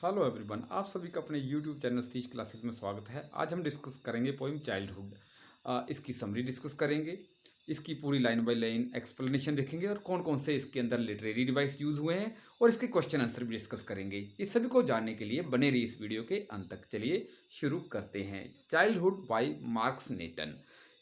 Hello everyone, आप सभी का अपने यूट्यूब चैनल सतीश क्लासेस में स्वागत है। आज हम डिस्कस करेंगे पोइम चाइल्डहुड। इसकी समरी डिस्कस करेंगे, इसकी पूरी लाइन बाय लाइन एक्सप्लेनेशन देखेंगे और कौन कौन से इसके अंदर लिटरेरी डिवाइस यूज़ हुए हैं और इसके क्वेश्चन आंसर भी डिस्कस करेंगे। इस सभी को जानने के लिए बने रहिए इस वीडियो के अंत तक। चलिए शुरू करते हैं। Childhood by Markus Natten.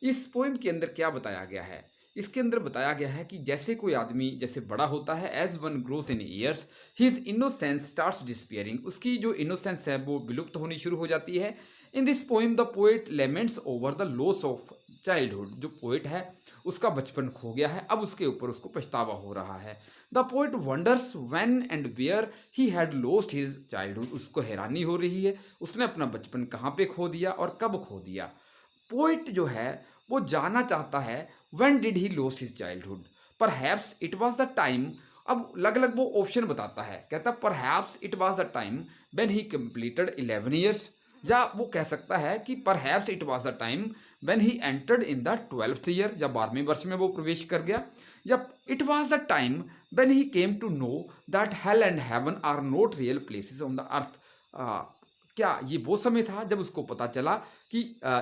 इस पोइम के अंदर क्या बताया गया है? इसके अंदर बताया गया है कि जैसे कोई आदमी जैसे बड़ा होता है, as one grows in years his innocence starts disappearing, उसकी जो इनोसेंस है वो विलुप्त होनी शुरू हो जाती है। In this poem the poet laments over the loss of childhood. जो पोएट है उसका बचपन खो गया है, अब उसके ऊपर उसको पछतावा हो रहा है। The poet wonders when and where he had lost his childhood. उसको हैरानी हो रही है उसने अपना बचपन कहाँ पे खो दिया और कब खो दिया। पोइट जो है वो जानना चाहता है when did he lost his childhood, perhaps it was the time. अब अलग अलग वो ऑप्शन बताता है, कहता perhaps it was the time when he completed 11 years, या वो कह सकता है कि perhaps it was the time when he entered in the 12th year, या 12वें वर्ष में वो प्रवेश कर गया, या it was the time when he came to know that hell and heaven are not real places on the earth. क्या ये वो समय था जब उसको पता चला कि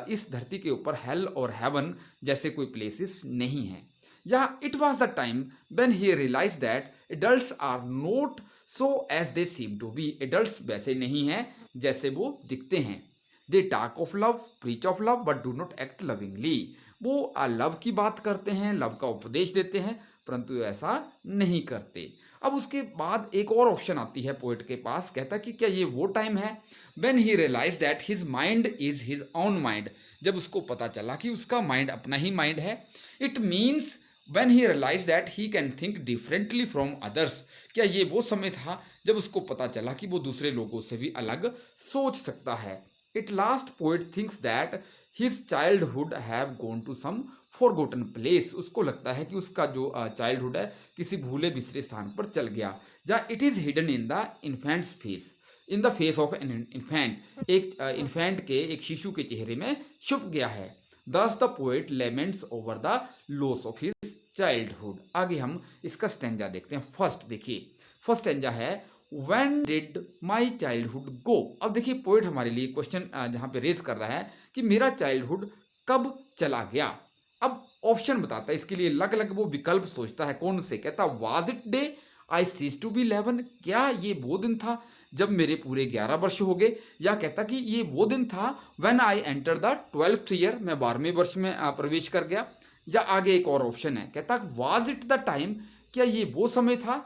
इस धरती के ऊपर हेल और हेवन जैसे कोई प्लेसेस नहीं हैं, या it was the time when he realise that adults are not so as they seem to be. Adults वैसे नहीं हैं जैसे वो दिखते हैं। They talk of love, preach of love, but do not act lovingly. वो लव की बात करते हैं, लव का उपदेश देते हैं, परंतु ऐसा नहीं करते। अब उसके बाद एक और ऑप्शन आती है पोएट के पास, कहता कि क्या ये वो टाइम है when he realized that his mind is his own mind, जब उसको पता चला कि उसका माइंड अपना ही माइंड है। it means when he realized that he can think differently from others, क्या ये वो समय था जब उसको पता चला कि वो दूसरे लोगों से भी अलग सोच सकता है। At last poet thinks that his childhood have gone to some forgotten place, उसको लगता है कि उसका जो चाइल्डहुड है किसी भूले बिसरे स्थान पर चल गया। या it is hidden in the infants face, in the face of an infant, एक इन्फेंट के एक शिशु के चेहरे में छुप गया है। दस the poet laments over the loss of his childhood. आगे हम इसका स्टेंजा देखते हैं। फर्स्ट देखिए, फर्स्ट स्टेंजा है when did my childhood go. अब देखिए पोएट हमारे लिए क्वेश्चन जहाँ पे रेज कर रहा है कि मेरा चाइल्डहुड कब चला गया। अब ऑप्शन बताता है इसके लिए, अलग अलग वो विकल्प सोचता है कौन से। कहता was it day I cease to be 11, क्या ये वो दिन था जब मेरे पूरे 11 वर्ष हो गए, या कहता कि ये वो दिन था when I enter the 12th year, मैं 12वें वर्ष में प्रवेश कर गया। या आगे एक और ऑप्शन है, कहता वाज इट द टाइम, क्या ये वो समय था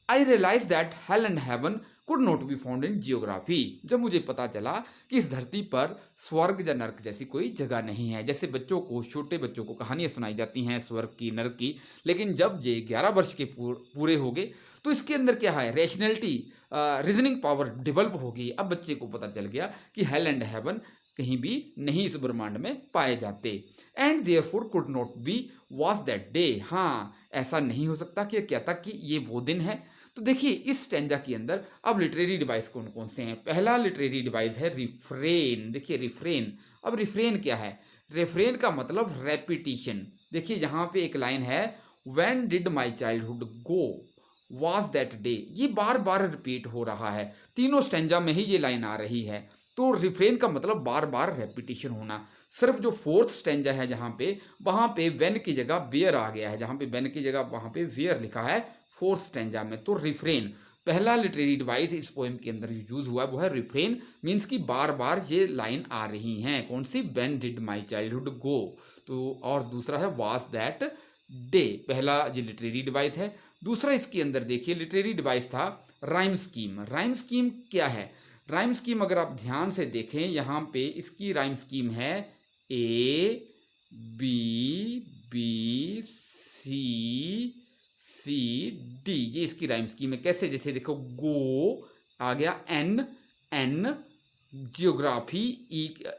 I realise that hell and heaven could not be found in geography, जब मुझे पता चला कि इस धरती पर स्वर्ग या नर्क जैसी कोई जगह नहीं है। जैसे बच्चों को, छोटे बच्चों को कहानियां सुनाई जाती हैं स्वर्ग की, नर्क की, लेकिन जब ये 11 वर्ष के पूरे हो गए तो इसके अंदर क्या है, रैशनैलिटी, रीजनिंग पावर डेवलप होगी। अब बच्चे को पता चल गया कि हेल एंड हेवन कहीं भी नहीं इस ब्रह्मांड में पाए जाते। And therefore could not B was that day, हाँ ऐसा नहीं हो सकता कि कहता कि ये वो दिन है। तो देखिए इस स्टेंजा के अंदर अब लिटरेरी डिवाइस कौन कौन से हैं। पहला लिटरेरी डिवाइस है रिफ्रेन। देखिए रिफ्रेन, अब रिफ्रेन क्या है, रिफ्रेन का मतलब रेपिटिशन। देखिए यहाँ पे एक लाइन है when did my childhood go was that day, ये बार बार रिपीट हो रहा है, तीनों स्टेंजा में ही ये लाइन आ रही है। तो रिफ्रेन का मतलब बार बार रेपिटिशन होना। सिर्फ जो फोर्थ स्टेंजा है जहाँ पे, वहाँ पे वेन की जगह वेयर आ गया है, जहाँ पे वेन की जगह वहाँ पे वेयर लिखा है फोर्थ स्टेंजा में। तो रिफ्रेन पहला लिटरेरी डिवाइस इस पोएम के अंदर यूज हुआ वो है रिफ्रेन, मीन्स कि बार बार ये लाइन आ रही हैं। कौन सी, when did my childhood go. तो और दूसरा है वाज दैट डे, पहला जो लिटरेरी डिवाइस है। दूसरा इसके अंदर देखिए लिटरेरी डिवाइस था राइम स्कीम। राइम स्कीम क्या है, राइम स्कीम अगर आप ध्यान से देखें यहाँ पे इसकी राइम स्कीम है A B B C C D, ये इसकी राइम स्कीम है। कैसे, जैसे देखो गो आ गया, एन एन, जियोग्राफी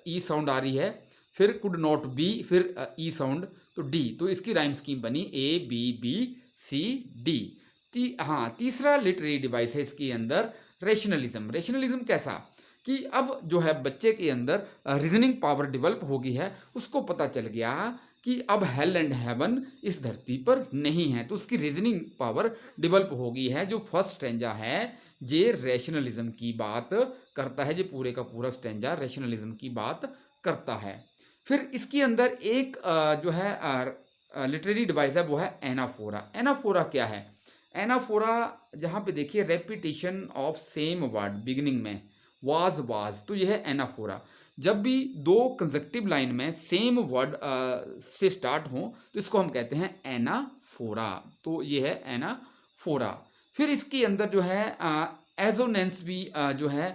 ई साउंड आ रही है, फिर कुड नॉट बी, फिर ई साउंड, तो डी। तो इसकी राइम स्कीम बनी A B B C D. हाँ तीसरा लिटरेरी डिवाइस है इसके अंदर रेशनलिज्म। रेशनलिज्म कैसा कि अब जो है बच्चे के अंदर रीजनिंग पावर डेवलप हो गई है, उसको पता चल गया कि अब हेल एंड हेवन इस धरती पर नहीं है, तो उसकी रीजनिंग पावर डेवलप हो गई है। जो फर्स्ट स्टेंजा है ये रैशनलिज्म की बात करता है। ये पूरे का पूरा स्टैंजा रैशनलिज्म की बात करता है। फिर इसके अंदर एक जो है लिटरेरी डिवाइस है वो है एनाफोरा। एनाफोरा क्या है? एनाफोरा जहाँ पे देखिए repetition of same word beginning में वाज, तो यह है एनाफोरा। जब भी दो कंजक्टिव लाइन में सेम वर्ड से स्टार्ट हो तो इसको हम कहते हैं एनाफोरा। तो ये है एनाफोरा। फिर इसके अंदर जो है एजोनेंस भी जो है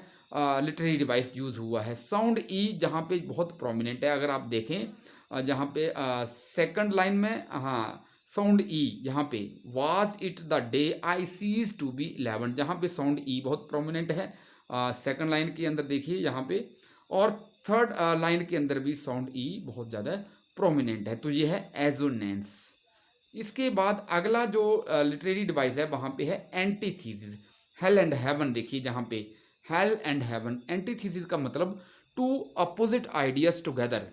लिटरेरी डिवाइस यूज हुआ है। साउंड ई जहाँ पे बहुत प्रोमिनेंट है, अगर आप देखें जहाँ पे सेकंड लाइन में, हाँ साउंड ई यहाँ पे was it the day I cease to be 11, जहाँ पे साउंड ई बहुत प्रोमिनेंट है सेकंड लाइन के अंदर देखिए यहाँ पे, और थर्ड लाइन के अंदर भी साउंड ई बहुत ज़्यादा प्रोमिनेंट है। तो ये है एजोनेंस। इसके बाद अगला जो लिटरेरी डिवाइस है वहाँ पे है एंटीथीसिस। हेल एंड हेवन देखिए जहाँ पे हेल एंड हेवन, एंटीथीसिस का मतलब टू अपोजिट आइडियाज टुगेदर।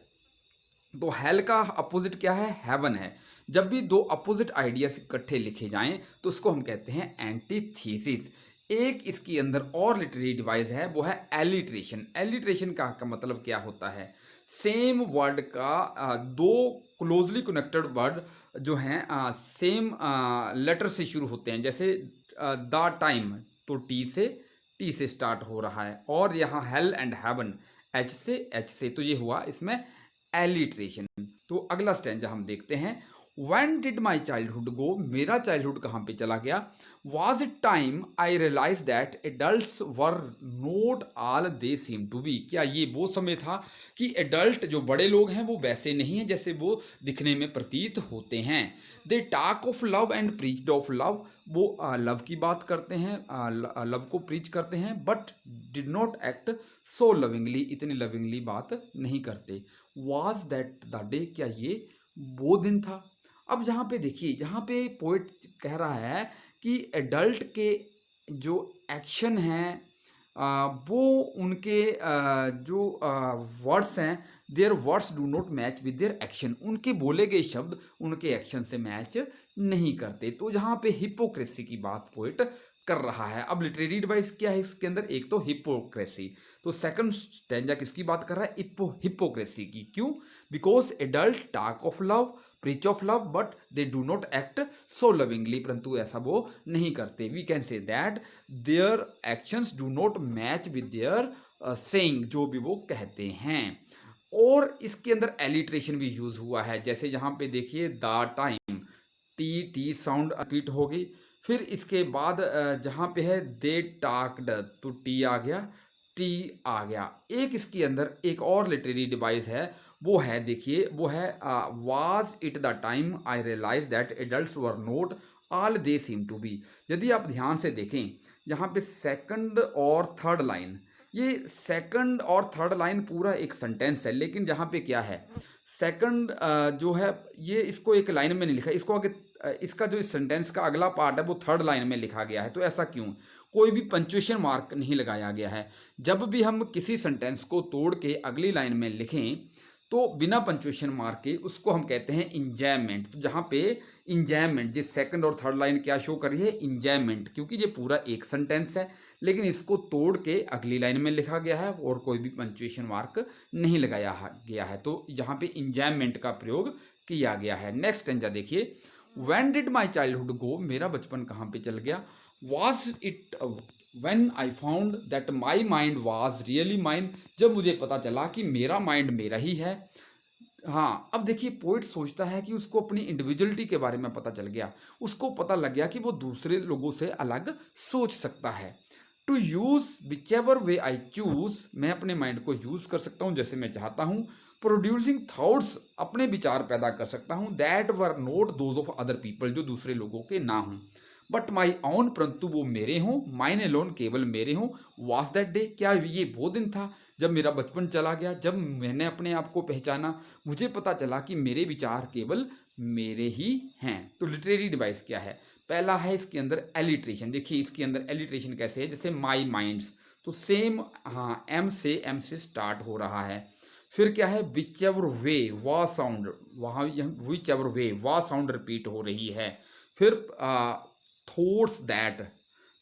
तो हेल का अपोजिट क्या है? हेवन है। जब भी दो अपोजिट आइडियाज इकट्ठे लिखे जाएं तो उसको हम कहते हैं एंटीथीसिस। एक इसके अंदर और लिटरेरी डिवाइस है वो है एलिट्रेशन। एलिट्रेशन का मतलब क्या होता है? सेम वर्ड का दो क्लोजली कनेक्टेड वर्ड जो हैं सेम लेटर से शुरू होते हैं, जैसे द टाइम तो टी से स्टार्ट हो रहा है, और यहाँ हेल एंड हेवन एच से, तो ये हुआ इसमें एलिट्रेशन। तो अगला स्टैंजा हम देखते हैं। When did my childhood go? मेरा चाइल्डहुड कहाँ पे चला गया? Was it time I realized that adults were not all they seem to be? क्या ये वो समय था कि एडल्ट जो बड़े लोग हैं वो वैसे नहीं हैं जैसे वो दिखने में प्रतीत होते हैं। They talk of love and preached of love, वो लव की बात करते हैं, लव को प्रीच करते हैं, but did not act so lovingly, इतनी लविंगली बात नहीं करते। Was that the day? क्या ये वो दिन था? अब यहाँ पे देखिए, यहाँ पे पोइट कह रहा है कि एडल्ट के जो एक्शन हैं वो उनके जो वर्ड्स हैं, their words do not match with their action, उनके बोले गए शब्द उनके एक्शन से मैच नहीं करते। तो यहाँ पे हिपोक्रेसी की बात पोइट कर रहा है। अब लिटरेरी डिवाइस क्या है इसके अंदर? एक तो हिपोक्रेसी, तो सेकंड स्टैंजा किसकी बात कर रहा है? हिपोक्रेसी की। क्यों? Because adult talk of love, preach of love, but they do not act so lovingly, परंतु ऐसा वो नहीं करते। We can say that their actions do not match with their saying, जो भी वो कहते हैं। और इसके अंदर एलिट्रेशन भी यूज हुआ है, जैसे यहाँ पे देखिए the time, T sound repeat होगी। फिर इसके बाद जहाँ पे है दे टाक्ड, तो टी आ गया, टी आ गया। एक इसके अंदर एक और लिटरेरी डिवाइस है, वो है देखिए, वो है was it the time I realise that adults were not all they seem to be. यदि आप ध्यान से देखें यहाँ पे सेकंड और थर्ड लाइन, ये सेकंड और थर्ड लाइन पूरा एक सेंटेंस है, लेकिन जहाँ पे क्या है सेकंड जो है ये इसको एक लाइन में नहीं लिखा, इसको आगे इसका जो इस सेंटेंस का अगला पार्ट है वो थर्ड लाइन में लिखा गया है। तो ऐसा क्यों? कोई भी पंक्चुएशन मार्क नहीं लगाया गया है। जब भी हम किसी सेंटेंस को तोड़ के अगली लाइन में लिखें तो बिना पंक्चुएशन मार्क के उसको हम कहते हैं इंजॉयमेंट। तो जहाँ पे इंजॉयमेंट, जिस सेकंड और थर्ड लाइन क्या शो कर रही है? इंजॉयमेंट, क्योंकि ये पूरा एक सेंटेंस है लेकिन इसको तोड़ के अगली लाइन में लिखा गया है और कोई भी पंक्चुएशन मार्क नहीं लगाया गया है। तो यहाँ पे इंजॉयमेंट का प्रयोग किया गया है। नेक्स्ट स्टेंजा देखिए। When did my childhood go? मेरा बचपन कहाँ पे चल गया? Was it when I found that my mind was really mine? जब मुझे पता चला कि मेरा माइंड मेरा ही है। हाँ, अब देखिए पोइट सोचता है कि उसको अपनी इंडिविजुअलिटी के बारे में पता चल गया, उसको पता लग गया कि वो दूसरे लोगों से अलग सोच सकता है। To use whichever way I choose, मैं अपने माइंड को यूज कर सकता हूँ जैसे मैं चाहता हूँ। प्रोड्यूसिंग थॉट्स, अपने विचार पैदा कर सकता हूँ, that were not those of other people, जो दूसरे लोगों के ना हों, बट माई ओन, परंतु वो मेरे हों, माइन अलोन, केवल मेरे हों। वाज दैट डे, क्या ये वो दिन था जब मेरा बचपन चला गया, जब मैंने अपने आप को पहचाना, मुझे पता चला कि मेरे विचार केवल मेरे ही हैं। तो लिटरेरी डिवाइस क्या है? पहला है इसके अंदर एलिट्रेशन। देखिए इसके अंदर एलिट्रेशन कैसे है, जैसे माई माइंड्स, तो सेम, हाँ एम से स्टार्ट हो रहा है। फिर क्या है? विच एवर वे वा साउंड, वहाँ विच एवर वे वा साउंड रिपीट हो रही है। फिर थॉट्स दैट,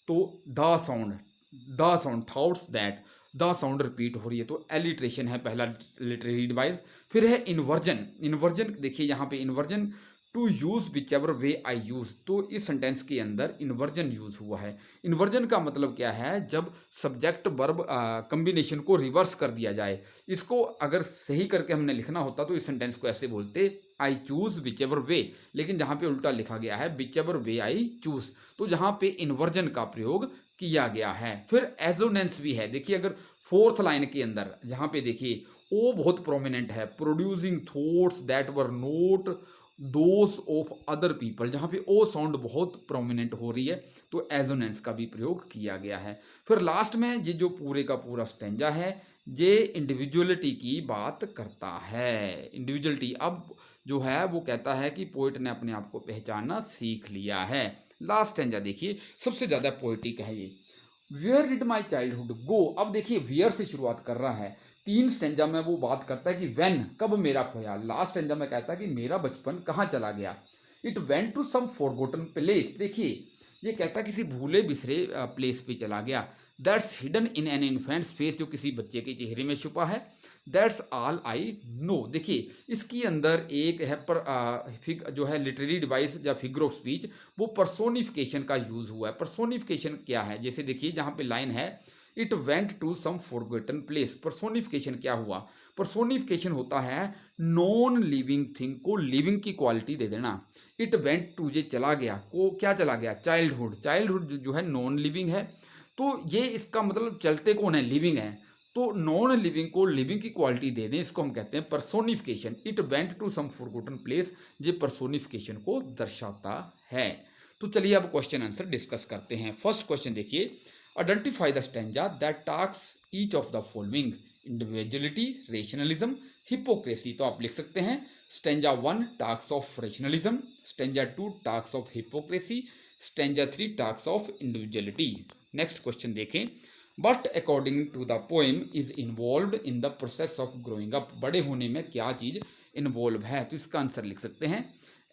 तो the sound thoughts that, the sound repeat हो रही है तो एलिट्रेशन है पहला लिटरेरी डिवाइस। फिर है इन्वर्जन, इन्वर्जन देखिए यहाँ पे inversion, to use whichever way I use, तो इस सेंटेंस के अंदर इन्वर्जन यूज हुआ है। इन्वर्जन का मतलब क्या है, जब सब्जेक्ट वर्ब कम्बिनेशन को रिवर्स कर दिया जाए। इसको अगर सही करके हमने लिखना होता तो इस सेंटेंस को ऐसे बोलते, आई चूज विच एवर वे, लेकिन जहाँ पे उल्टा लिखा गया है which ever way I choose, तो जहाँ पे इन्वर्जन का प्रयोग किया गया है। फिर एजोनेंस भी है, देखिए अगर फोर्थ लाइन के अंदर जहाँ पे देखिए ओ बहुत प्रोमिनेंट है, producing thoughts that were note those of other people, जहाँ पे ओ साउंड बहुत प्रोमिनेंट हो रही है तो एजोनेंस का भी प्रयोग किया गया है। फिर लास्ट में ये जो पूरे का पूरा स्टेंजा है ये इंडिविजुअलिटी की बात करता है। इंडिविजुअलिटी अब जो है वो कहता है कि पोइट ने अपने आप को पहचानना सीख लिया है। लास्ट स्टेंजा देखिए सबसे ज़्यादा पोइटिक है ये, where did my childhood go. अब देखिए वेयर से शुरुआत कर रहा है, तीन स्टेंजा में वो बात करता है कि व्हेन, कब मेरा खोया। लास्ट स्टेंजा में कहता है कि मेरा बचपन कहाँ चला गया। It went to some forgotten place, देखिए ये कहता है किसी भूले बिसरे प्लेस पे चला गया। That's hidden in an infants face, जो किसी बच्चे के चेहरे में छुपा है। दैट्स ऑल आई नो, देखिए इसके अंदर एक है जो है लिटरेरी डिवाइस या फिगर ऑफ स्पीच, वो पर्सोनिफिकेशन का यूज हुआ है। पर्सोनिफिकेशन क्या है, जैसे देखिए जहाँ पे लाइन है it went to some forgotten place, personification क्या हुआ, पर्सोनिफिकेशन होता है नॉन लिविंग थिंग को लिविंग की क्वालिटी दे देना। इट वेंट टू, ये चला गया, को क्या चला गया, चाइल्डहुड, चाइल्डहुड जो है नॉन लिविंग है, तो ये इसका मतलब चलते कौन है, लिविंग है, तो नॉन लिविंग को लिविंग की क्वालिटी दे दें, इसको हम कहते हैं personification. It went to some forgotten place, ये पर्सोनिफिकेशन को दर्शाता है। तो चलिए अब क्वेश्चन आंसर डिस्कस करते हैं। फर्स्ट क्वेश्चन देखिए, identify the stanza that talks each of the following, individuality, rationalism, hypocrisy. तो आप लिख सकते हैं stanza 1 talks of rationalism, stanza 2 talks of hypocrisy, stanza 3 talks of individuality. Next question देखें, but according to the poem is involve in the process of growing up, बड़े होने में क्या चीज़ इन्वॉल्व है। तो इसका आंसर लिख सकते हैं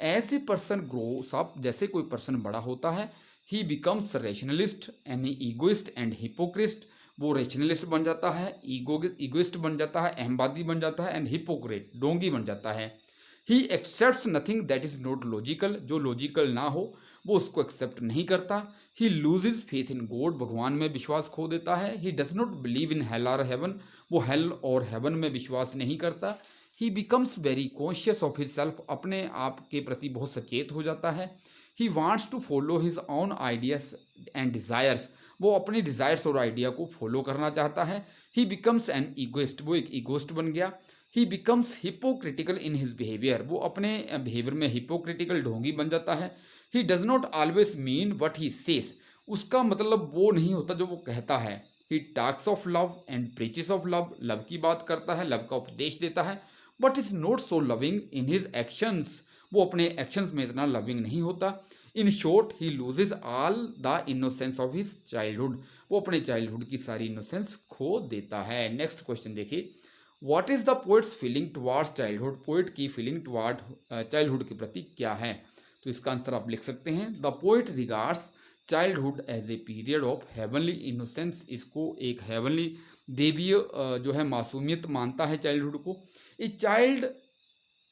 as a person grows up, जैसे कोई पर्सन बड़ा होता है, he becomes rationalist and egoist and hypocrist, वो रेशनलिस्ट बन जाता है, ईगोइस्ट बन जाता है, अहमवादी बन जाता है, एंड हिपोक्रेट, डोंगी बन जाता है। He accepts nothing that is not logical, जो लॉजिकल ना हो वो उसको एक्सेप्ट नहीं करता। He loses faith in God, भगवान में विश्वास खो देता है। He does not believe in hell और हेवन, वो हेल और हेवन में विश्वास नहीं करता। He becomes very conscious of his self, अपने आप के प्रति बहुत सचेत हो जाता है। He wants to follow his own ideas and desires, वो अपने डिज़ायर्स और आइडिया को फॉलो करना चाहता है। ही बिकम्स एन ईगोइस्ट, वो एक ईगोइस्ट बन गया। ही becomes hypocritical in his behaviour, वो अपने बिहेवियर में हिपोक्रिटिकल, ढोंगी बन जाता है। He does not always mean what he cess, उसका मतलब वो नहीं होता जो वो कहता है। He talks of love and preaches of love, love की बात करता है, लव का उपदेश देता है, but is not so loving in his actions, वो अपने एक्शंस में इतना लविंग नहीं होता। In short he loses all the innocence of his childhood, वो अपने चाइल्डहुड की सारी इनोसेंस खो देता है। नेक्स्ट क्वेश्चन देखिए, what is the poets feeling towards childhood, poet की फीलिंग टुवार्ड चाइल्डहुड के प्रति क्या है। तो इसका आंसर आप लिख सकते हैं the poet regards childhood as a period of heavenly innocence, इसको एक हेवनली देवीय जो है मासूमियत मानता है चाइल्डहुड को। ए चाइल्ड,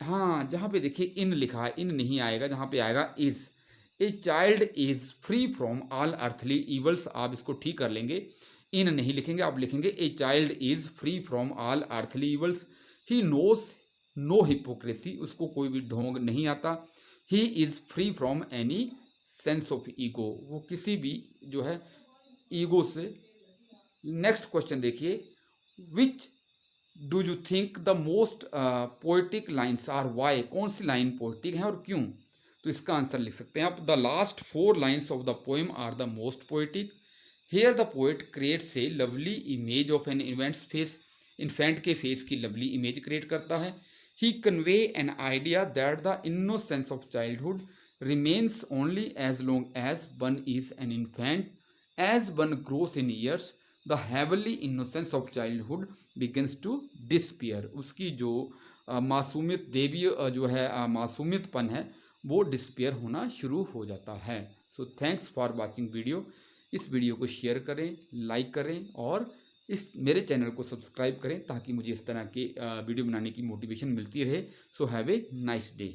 हाँ जहाँ पे देखिए इन लिखा है, इन नहीं आएगा, जहाँ पे आएगा is. A child is free from all earthly evils, आप इसको ठीक कर लेंगे, इन नहीं लिखेंगे, आप लिखेंगे a child is free from all earthly evils. He knows no hypocrisy, उसको कोई भी ढोंग नहीं आता। He is free from any sense of ego, वो किसी भी जो है ईगो से। नेक्स्ट क्वेश्चन देखिए, which do you think the most poetic lines are, why, कौन सी लाइन पोएटिक है और क्यों। तो इसका आंसर लिख सकते हैं आप, the last 4 lines of the poem are the most poetic. Here the poet creates a lovely image of an events face, infant के फेस की लवली इमेज क्रिएट करता है। He convey an idea that the innocence of childhood remains only as long as one is an infant, as one grows in years the heavenly innocence of childhood begins to disappear, उसकी जो मासूमियत, देवीय जो है मासूमियतपन है वो disappear होना शुरू हो जाता है। So thanks for watching video. इस वीडियो को शेयर करें, लाइक करें और इस मेरे चैनल को सब्सक्राइब करें ताकि मुझे इस तरह के वीडियो बनाने की मोटिवेशन मिलती रहे। So have a nice day.